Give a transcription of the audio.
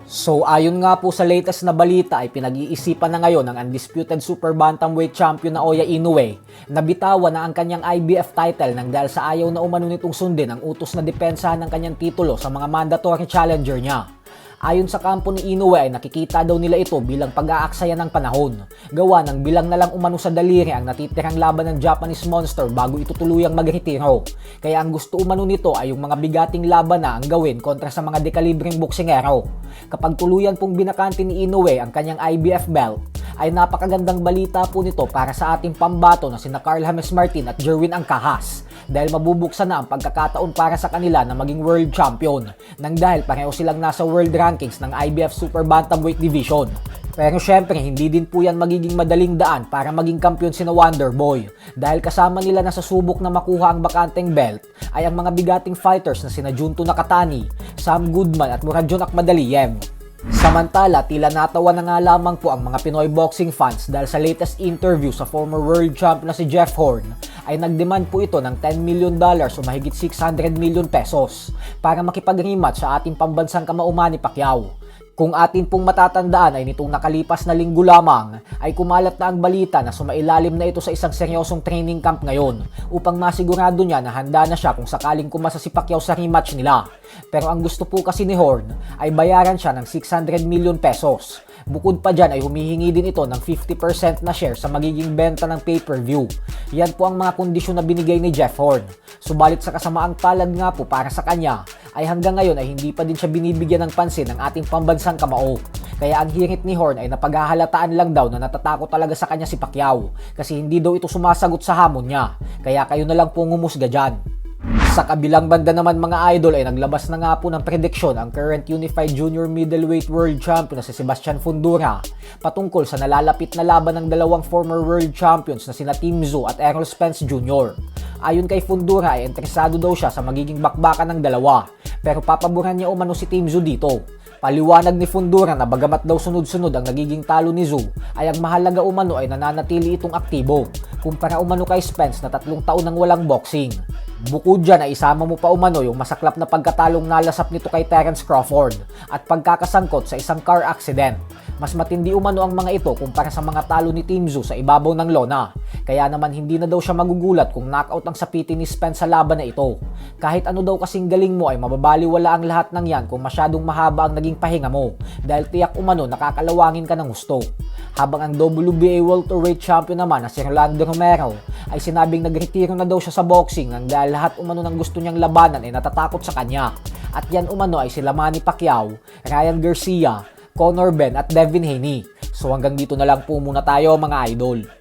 So ayon nga po sa latest na balita ay pinag-iisipan na ngayon ng undisputed super bantamweight champion na Oya Inoue na bitawan na ang kanyang IBF title nang dahil sa ayaw na umano nitong sundin ang utos na depensahan ng kanyang titulo sa mga mandatory challenger niya. Ayon sa kampo ni Inoue ay nakikita daw nila ito bilang pag-aaksaya ng panahon. Gawa ng bilang na lang umano sa daliri ang natitirang laban ng Japanese Monster bago ito tuluyang magretiro. Kaya ang gusto umano nito ay yung mga bigating laban na ang gawin kontra sa mga dekalibreng boksingero. Kapag tuluyan pong binakante ni Inoue ang kanyang IBF belt, ay napakagandang balita po nito para sa ating pambato na sina Carl James Martin at Jerwin Ancajas dahil mabubuksan na ang pagkakataon para sa kanila na maging world champion nang dahil pareho silang nasa world rankings ng IBF Super Bantamweight Division. Pero syempre hindi din po yan magiging madaling daan para maging kampiyon sina Wonderboy dahil kasama nila na sa subok na makuha ang bakanteng belt ay ang mga bigating fighters na sina Junto Nakatani, Sam Goodman at Muradjon Akhmadaliev. Samantala, tila natawa na nga lamang po ang mga Pinoy boxing fans dahil sa latest interview sa former world champion na si Jeff Horn ay nagdemand po ito ng $10 million o mahigit 600 million pesos para makipag-rematch sa ating pambansang kamao Manny Pacquiao. Kung atin pong matatandaan ay nitong nakalipas na linggo lamang ay kumalat na ang balita na sumailalim na ito sa isang seryosong training camp ngayon upang masigurado niya na handa na siya kung sakaling kumasa si Pacquiao sa rematch nila. Pero ang gusto po kasi ni Horn ay bayaran siya ng 600 million pesos. Bukod pa dyan ay humihingi din ito ng 50% na share sa magiging benta ng pay-per-view. Yan po ang mga kondisyon na binigay ni Jeff Horn. Subalit sa kasamaang palad nga po para sa kanya ay hanggang ngayon ay hindi pa din siya binibigyan ng pansin ng ating pambansang kamao. Kaya ang hirit ni Horn ay napaghahalataan lang daw na natatakot talaga sa kanya si Pacquiao kasi hindi daw ito sumasagot sa hamon niya. Kaya kayo na lang po ngumusga dyan. Sa kabilang banda naman mga idol ay naglabas na nga po ng prediksyon ang current Unified Junior Middleweight World Champion na si Sebastian Fundora patungkol sa nalalapit na laban ng dalawang former World Champions na sina Tim Tszyu at Errol Spence Jr. Ayon kay Fundora ay interesado daw siya sa magiging bakbakan ng dalawa pero papaboran niya umano si Tim Tszyu dito. Paliwanag ni Fundora na bagamat daw sunod-sunod ang nagiging talo ni Tszyu ay ang mahalaga umano ay nananatili itong aktibo kumpara umano kay Spence na 3 taon nang walang boxing. Bukod dyan ay isama mo pa umano yung masaklap na pagkatalong nalasap nito kay Terence Crawford at pagkakasangkot sa isang car accident. Mas matindi umano ang mga ito kumpara sa mga talo ni Tim Tszyu sa ibabaw ng lona. Kaya naman hindi na daw siya magugulat kung knockout ang sapitin ni Spence sa laban na ito. Kahit ano daw kasing galing mo ay mababaliwala ang lahat ng yan kung masyadong mahaba ang naging pahinga mo dahil tiyak umano nakakalawangin ka ng gusto. Habang ang WBA welterweight champion naman na si Rolando Romero ay sinabing nagretiro na daw siya sa boxing nang dahil lahat umano ng gusto niyang labanan ay natatakot sa kanya. At yan umano ay sila Manny Pacquiao, Ryan Garcia, Conor Benn at Devin Haney. So hanggang dito na lang po muna tayo mga idol.